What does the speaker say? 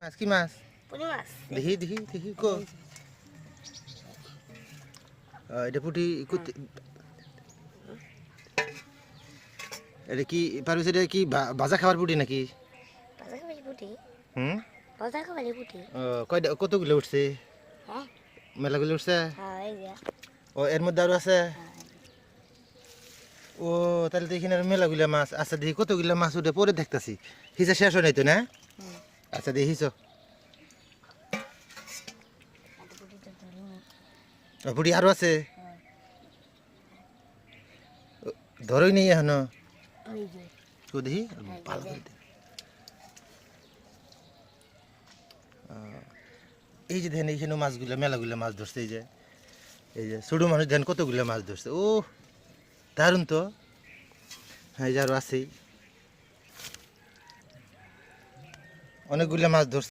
মাছ কি মাছ? পুঁটি মাছ। দেখি দেখি দেখি কো এটা পুঁটি এটা কি পারবিস এটা কি ভাজা খাবার পুঁটি নাকি? ভাজা খাবারই পুঁটি। হুম ভাজা খাবারই পুঁটি। কয়টা কতগুলো উঠছে? হ্যাঁ মেলাগুলো উঠছে? হ্যাঁ এই যে ও এর মধ্যে আরো আছে? ও তাহলে তো এখানে মেলাগুলো মাছ। আচ্ছা দেখি কতগুলো মাছ উঠে পরে দেখতেছি। হিসা শেষ হয় নাই তো না? আচ্ছা দেখিস পুঁটি আরো আছে? ধরই নেই এখনো। এই যে তো দেখি ভালো করে দে। এই যে দেখেন এইখানে মাছগুলো মেলাগুলো মাছ ধরছে। এই যে ছোট মানুষ দেখেন কতগুলো মাছ ধরছে। ও দারুণ তো। হ্যাঁ এই যে আরো আছেই অনেকগুলো মাছ ধরছে।